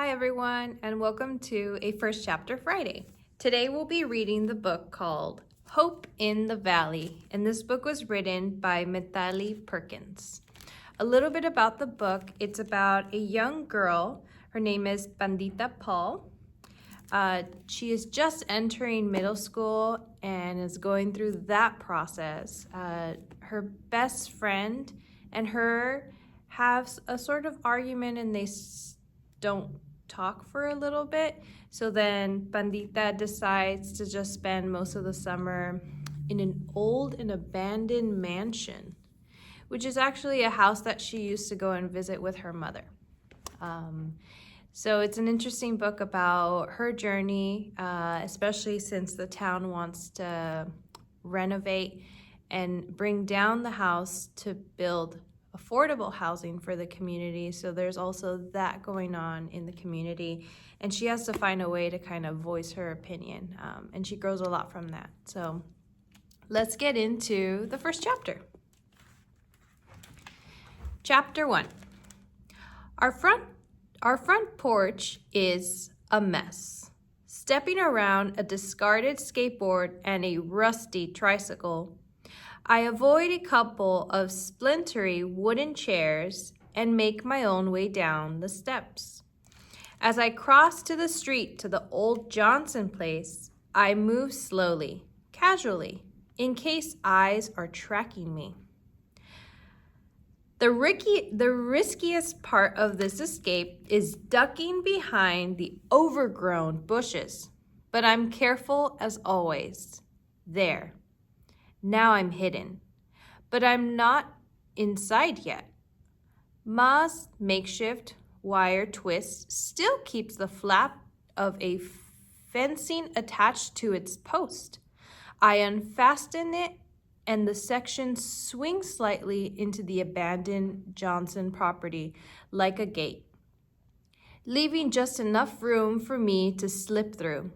Hi everyone, and welcome to a First Chapter Friday. Today we'll be reading the book called Hope in the Valley, and this book was written by Mitali Perkins. A little bit about the book: it's about a young girl. Her name is Pandita Paul. She is just entering middle school and is going through that process. Her best friend and her have a sort of argument, and they don't talk for a little bit. So then Pandita decides to just spend most of the summer in an old and abandoned mansion, which is actually a house that she used to go and visit with her mother. So it's an interesting book about her journey, especially since the town wants to renovate and bring down the house to build affordable housing for the community. So there's also that going on in the community, and she has to find a way to kind of voice her opinion, and she grows a lot from that. So let's get into the first chapter. Chapter 1. Our front porch is a mess. Stepping around a discarded skateboard and a rusty tricycle, I avoid a couple of splintery wooden chairs and make my own way down the steps. As I cross to the street to the old Johnson place, I move slowly, casually, in case eyes are tracking me. The riskiest part of this escape is ducking behind the overgrown bushes, but I'm careful as always. There. Now I'm hidden, but I'm not inside yet. Ma's makeshift wire twist still keeps the flap of a fencing attached to its post. I unfasten it, and the section swings slightly into the abandoned Johnson property like a gate, leaving just enough room for me to slip through.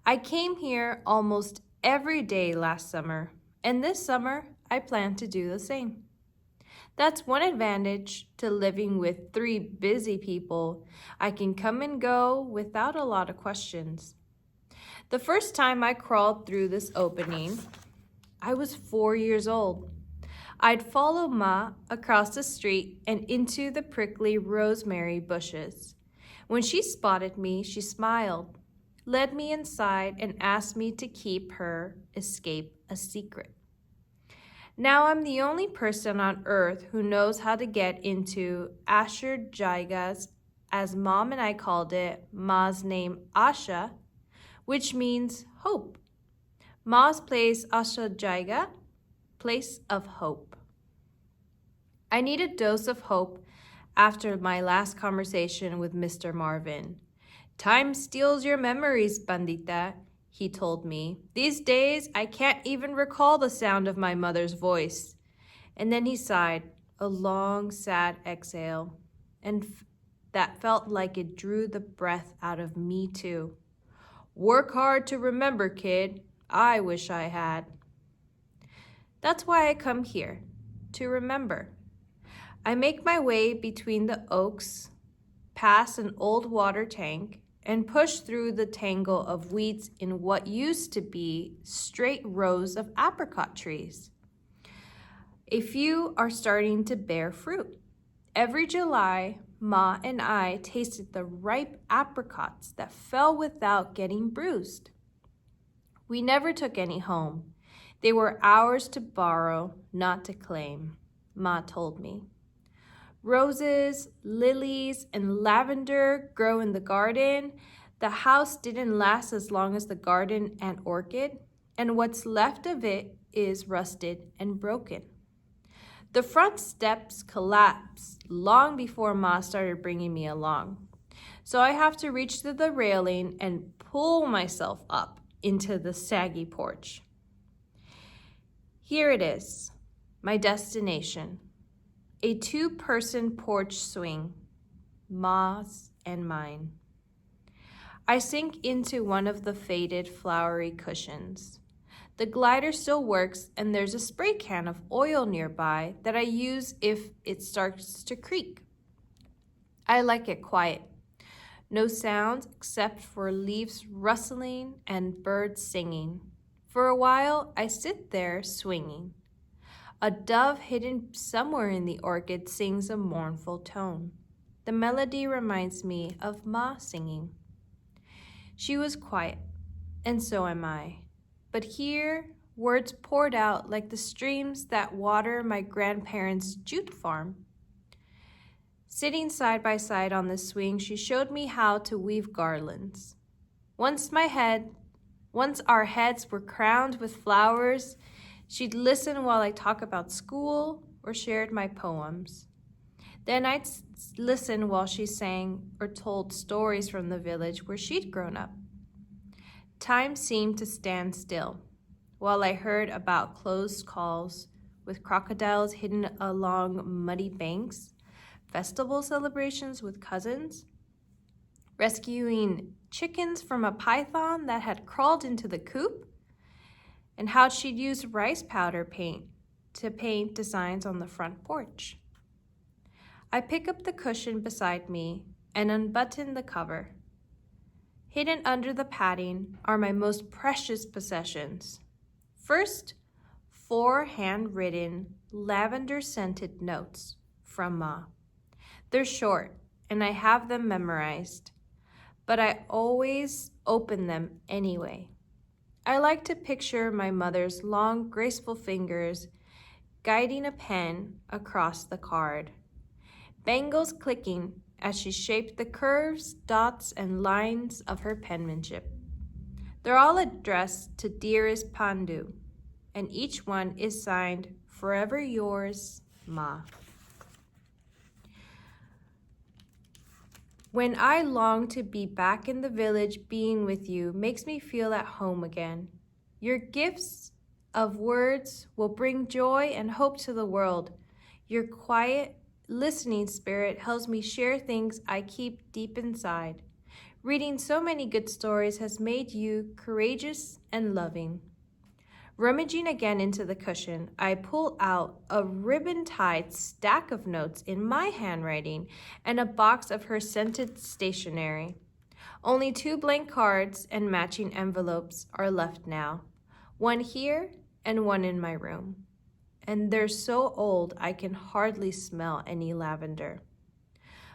I came here almost every day last summer, and this summer I plan to do the same. That's one advantage to living with 3 busy people. I can come and go without a lot of questions. The first time I crawled through this opening, I was 4 years old. I'd follow Ma across the street and into the prickly rosemary bushes. When she spotted me, she smiled, led me inside, and asked me to keep her escape a secret. Now I'm the only person on earth who knows how to get into Asher Jaigas, as Mom and I called it, Ma's name Asha, which means hope. Ma's place, Asha Jaiga, place of hope. I need a dose of hope after my last conversation with Mr. Marvin. Time steals your memories, Pandita, he told me. These days, I can't even recall the sound of my mother's voice. And then he sighed, a long, sad exhale, and that felt like it drew the breath out of me too. Work hard to remember, kid. I wish I had. That's why I come here, to remember. I make my way between the oaks, past an old water tank, and push through the tangle of weeds in what used to be straight rows of apricot trees. A few are starting to bear fruit. Every July, Ma and I tasted the ripe apricots that fell without getting bruised. We never took any home. They were ours to borrow, not to claim, Ma told me. Roses, lilies, and lavender grow in the garden. The house didn't last as long as the garden and orchid, and what's left of it is rusted and broken. The front steps collapsed long before Ma started bringing me along, so I have to reach to the railing and pull myself up into the saggy porch. Here it is, my destination. A 2-person porch swing, Ma's and mine. I sink into one of the faded flowery cushions. The glider still works, and there's a spray can of oil nearby that I use if it starts to creak. I like it quiet. No sounds except for leaves rustling and birds singing. For a while, I sit there swinging. A dove hidden somewhere in the orchid sings a mournful tone. The melody reminds me of Ma singing. She was quiet, and so am I. But here, words poured out like the streams that water my grandparents' jute farm. Sitting side by side on the swing, she showed me how to weave garlands. Once our heads were crowned with flowers, she'd listen while I talk about school or shared my poems. Then I'd listen while she sang or told stories from the village where she'd grown up. Time seemed to stand still while I heard about closed calls with crocodiles hidden along muddy banks, festival celebrations with cousins, rescuing chickens from a python that had crawled into the coop, and how she'd use rice powder paint to paint designs on the front porch. I pick up the cushion beside me and unbutton the cover. Hidden under the padding are my most precious possessions. First, 4 handwritten, lavender-scented notes from Ma. They're short, and I have them memorized, but I always open them anyway. I like to picture my mother's long, graceful fingers guiding a pen across the card. Bangles clicking as she shaped the curves, dots, and lines of her penmanship. They're all addressed to dearest Pandu, and each one is signed, "Forever yours, Ma." When I long to be back in the village, being with you makes me feel at home again. Your gifts of words will bring joy and hope to the world. Your quiet, listening spirit helps me share things I keep deep inside. Reading so many good stories has made you courageous and loving. Rummaging again into the cushion, I pull out a ribbon-tied stack of notes in my handwriting and a box of her scented stationery. Only 2 blank cards and matching envelopes are left now, one here and one in my room. And they're so old I can hardly smell any lavender.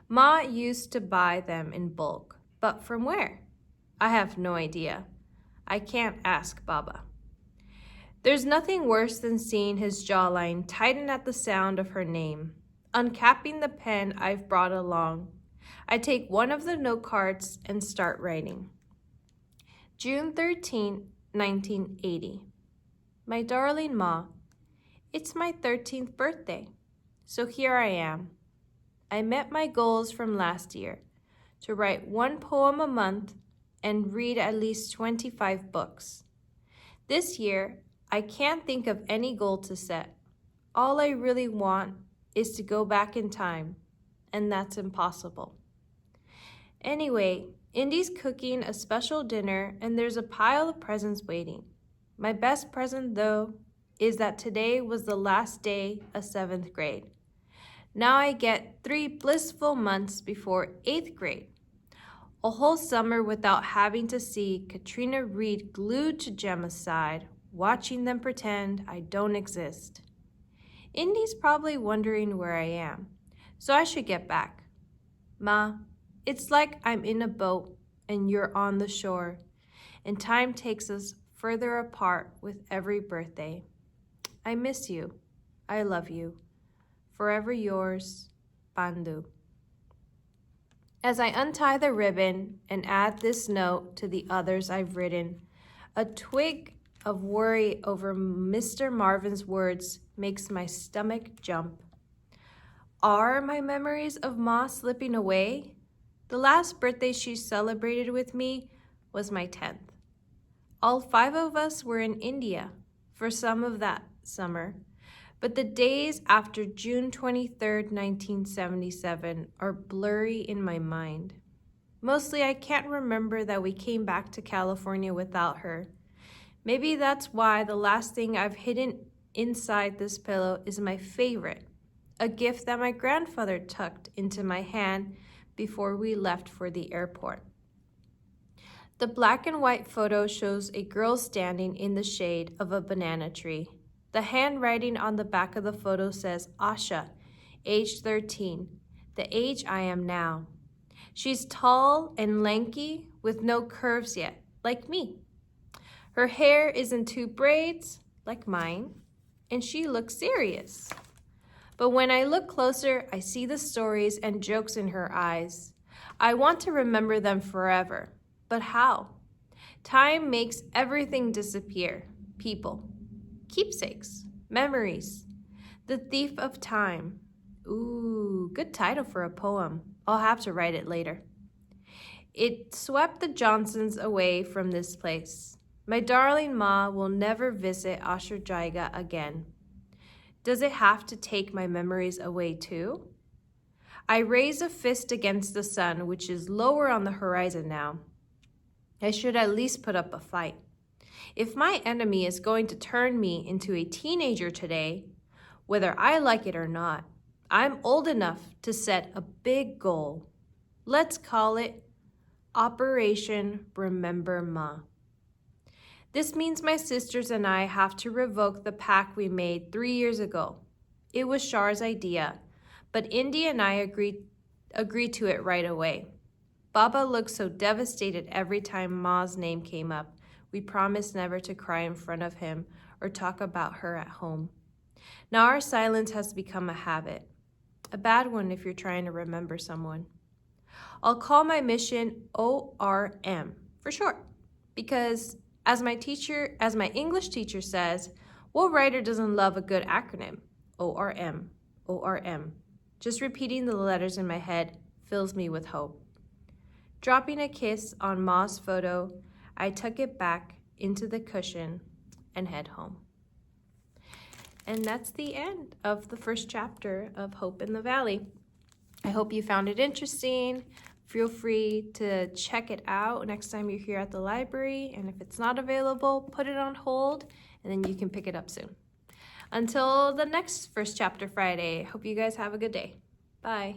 Ma used to buy them in bulk, but from where? I have no idea. I can't ask Baba. There's nothing worse than seeing his jawline tighten at the sound of her name. Uncapping the pen I've brought along, I take one of the note cards and start writing. June 13, 1980. My darling Ma, it's my 13th birthday, so here I am. I met my goals from last year, to write 1 poem a month and read at least 25 books. This year, I can't think of any goal to set. All I really want is to go back in time, and that's impossible. Anyway, Indy's cooking a special dinner, and there's a pile of presents waiting. My best present, though, is that today was the last day of 7th grade. Now I get 3 blissful months before 8th grade. A whole summer without having to see Katrina Reed glued to Gemma's side, watching them pretend I don't exist. Indy's probably wondering where I am, so I should get back. Ma, it's like I'm in a boat and you're on the shore, and time takes us further apart with every birthday. I miss you. I love you. Forever yours, Pandu. As I untie the ribbon and add this note to the others I've written, a twig of worry over Mr. Marvin's words makes my stomach jump. Are my memories of Ma slipping away? The last birthday she celebrated with me was my 10th. All 5 of us were in India for some of that summer, but the days after June 23rd, 1977 are blurry in my mind. Mostly I can't remember that we came back to California without her. Maybe that's why the last thing I've hidden inside this pillow is my favorite, a gift that my grandfather tucked into my hand before we left for the airport. The black and white photo shows a girl standing in the shade of a banana tree. The handwriting on the back of the photo says, Asha, age 13, the age I am now. She's tall and lanky with no curves yet, like me. Her hair is in 2 braids, like mine, and she looks serious. But when I look closer, I see the stories and jokes in her eyes. I want to remember them forever. But how? Time makes everything disappear. People, keepsakes, memories. The Thief of Time. Ooh, good title for a poem. I'll have to write it later. It swept the Johnsons away from this place. My darling Ma will never visit Ashur Jaiga again. Does it have to take my memories away too? I raise a fist against the sun, which is lower on the horizon now. I should at least put up a fight. If my enemy is going to turn me into a teenager today, whether I like it or not, I'm old enough to set a big goal. Let's call it Operation Remember Ma. This means my sisters and I have to revoke the pact we made 3 years ago. It was Char's idea, but Indy and I agreed to it right away. Baba looked so devastated every time Ma's name came up. We promised never to cry in front of him or talk about her at home. Now our silence has become a habit, a bad one if you're trying to remember someone. I'll call my mission ORM for short, because as my English teacher says, what writer doesn't love a good acronym? ORM, ORM. Just repeating the letters in my head fills me with hope. Dropping a kiss on Ma's photo, I tuck it back into the cushion and head home. And that's the end of the first chapter of Hope in the Valley. I hope you found it interesting. Feel free to check it out next time you're here at the library. And if it's not available, put it on hold and then you can pick it up soon. Until the next First Chapter Friday, hope you guys have a good day. Bye.